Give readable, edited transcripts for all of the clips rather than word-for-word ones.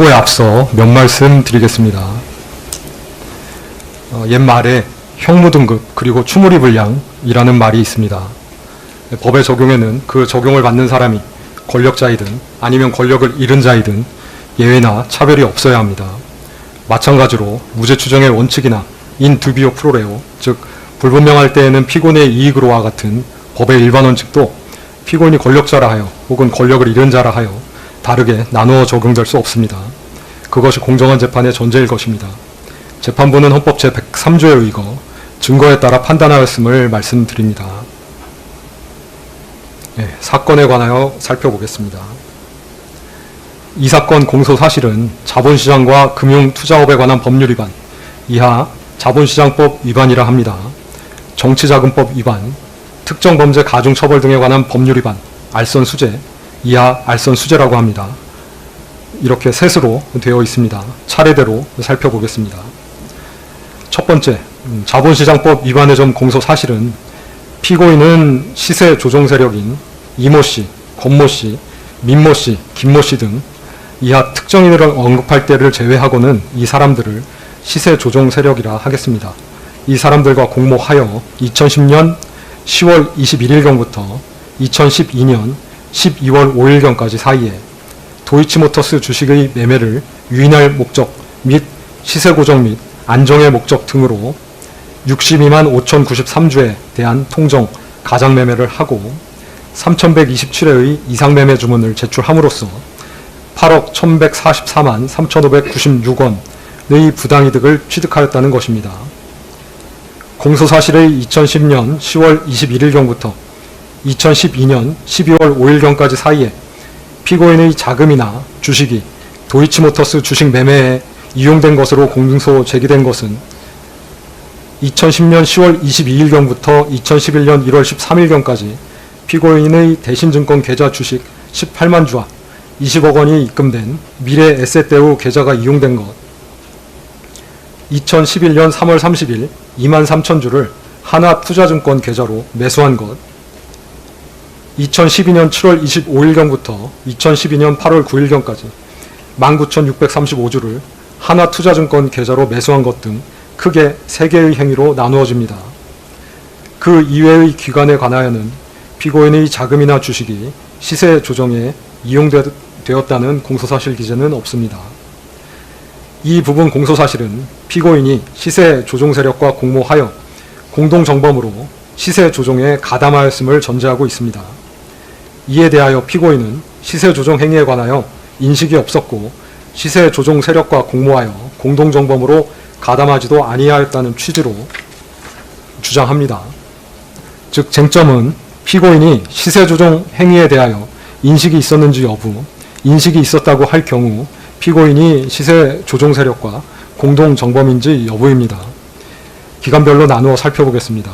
에 앞서 몇 말씀 드리겠습니다. 옛말에 형무등급 그리고 추무리불량이라는 말이 있습니다. 법의 적용에는 그 적용을 받는 사람이 권력자이든 아니면 권력을 잃은 자이든 예외나 차별이 없어야 합니다. 마찬가지로 무죄추정의 원칙이나 인 두비오 프로레오, 즉 불분명할 때에는 피고인의 이익으로와 같은 법의 일반 원칙도 피고인이 권력자라 하여 혹은 권력을 잃은 자라 하여 다르게 나누어 적용될 수 없습니다. 그것이 공정한 재판의 전제일 것입니다. 재판부는 헌법 제103조에 의거 증거에 따라 판단하였음을 말씀드립니다. 사건에 관하여 살펴보겠습니다. 이 사건 공소 사실은 자본시장과 금융투자업에 관한 법률 위반, 이하 자본시장법 위반이라 합니다. 정치자금법 위반, 특정범죄 가중처벌 등에 관한 법률 위반, 알선수재, 이하 알선수재라고 합니다. 이렇게 셋으로 되어 있습니다. 차례대로 살펴보겠습니다. 첫 번째, 자본시장법 위반의 점 공소 사실은 피고인은 시세 조종 세력인 이모씨, 권모씨, 민모씨, 김모씨 등 이하 특정인을 언급할 때를 제외하고는 이 사람들을 시세 조종 세력이라 하겠습니다. 이 사람들과 공모하여 2010년 10월 21일경부터 2012년 12월 5일경까지 사이에 도이치모터스 주식의 매매를 유인할 목적 및 시세 고정 및 안정의 목적 등으로 62만 5,093주에 대한 통정 가장 매매를 하고 3,127회의 이상 매매 주문을 제출함으로써 8억 1,144만 3,596원의 부당이득을 취득하였다는 것입니다. 공소사실의 2010년 10월 21일경부터 2012년 12월 5일경까지 사이에 피고인의 자금이나 주식이 도이치모터스 주식 매매에 이용된 것으로 공소 제기된 것은 2010년 10월 22일경부터 2011년 1월 13일경까지 피고인의 대신증권 계좌 주식 18만 주와 20억 원이 입금된 미래에셋대우 계좌가 이용된 것, 2011년 3월 30일 2만 3천 주를 하나투자증권 계좌로 매수한 것, 2012년 7월 25일경부터 2012년 8월 9일경까지 19,635주를 하나투자증권 계좌로 매수한 것 등 크게 3개의 행위로 나누어집니다. 그 이외의 기관에 관하여는 피고인의 자금이나 주식이 시세 조정에 이용되었다는 공소사실 기재는 없습니다. 이 부분 공소사실은 피고인이 시세 조종 세력과 공모하여 공동정범으로 시세 조종에 가담하였음을 전제하고 있습니다. 이에 대하여 피고인은 시세 조종 행위에 관하여 인식이 없었고 시세 조종 세력과 공모하여 공동정범으로 가담하지도 아니하였다는 취지로 주장합니다. 즉 쟁점은 피고인이 시세 조종 행위에 대하여 인식이 있었는지 여부, 인식이 있었다고 할 경우 피고인이 시세 조종 세력과 공동정범인지 여부입니다. 기간별로 나누어 살펴보겠습니다.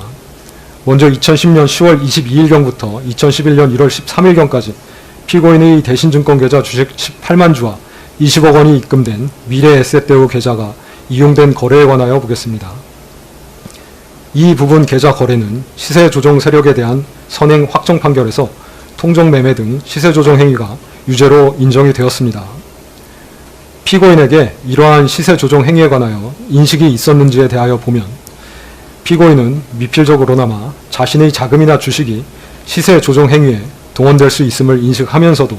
먼저 2010년 10월 22일경부터 2011년 1월 13일경까지 피고인의 대신증권 계좌 주식 18만 주와 20억 원이 입금된 미래에셋대우 계좌가 이용된 거래에 관하여 보겠습니다. 이 부분 계좌 거래는 시세 조종 세력에 대한 선행 확정 판결에서 통정 매매 등 시세 조종 행위가 유죄로 인정이 되었습니다. 피고인에게 이러한 시세 조종 행위에 관하여 인식이 있었는지에 대하여 보면 피고인은 미필적으로나마 자신의 자금이나 주식이 시세 조종 행위에 동원될 수 있음을 인식하면서도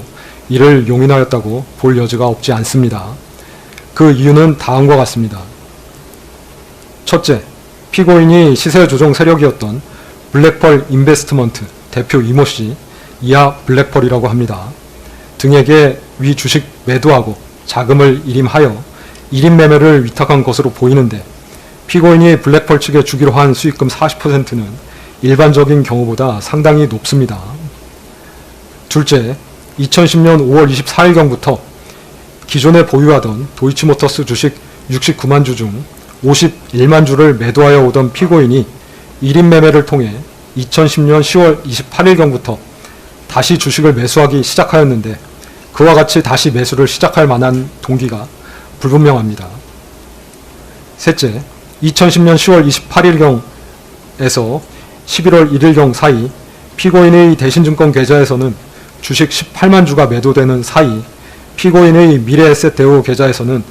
이를 용인하였다고 볼 여지가 없지 않습니다. 그 이유는 다음과 같습니다. 첫째, 피고인이 시세 조종 세력이었던 블랙펄 인베스트먼트 대표 이모씨, 이하 블랙펄이라고 합니다. 등에게 위 주식 매도하고 자금을 일임하여 일임 매매를 위탁한 것으로 보이는데 피고인이 블랙펄 측에 주기로 한 수익금 40%는 일반적인 경우보다 상당히 높습니다. 둘째, 2010년 5월 24일경부터 기존에 보유하던 도이치모터스 주식 69만 주 중 51만 주를 매도하여 오던 피고인이 일임 매매를 통해 2010년 10월 28일경부터 다시 주식을 매수하기 시작하였는데 그와 같이 다시 매수를 시작할 만한 동기가 불분명합니다. 셋째, 2010년 10월 28일경에서 11월 1일경 사이 피고인의 대신증권 계좌에서는 주식 18만 주가 매도되는 사이 피고인의 미래에셋대우 계좌에서는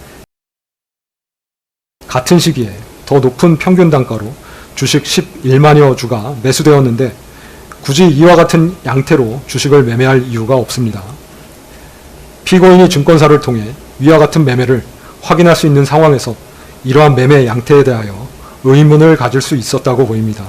같은 시기에 더 높은 평균 단가로 주식 11만여 주가 매수되었는데 굳이 이와 같은 양태로 주식을 매매할 이유가 없습니다. 피고인이 증권사를 통해 위와 같은 매매를 확인할 수 있는 상황에서 이러한 매매 양태에 대하여 의문을 가질 수 있었다고 보입니다.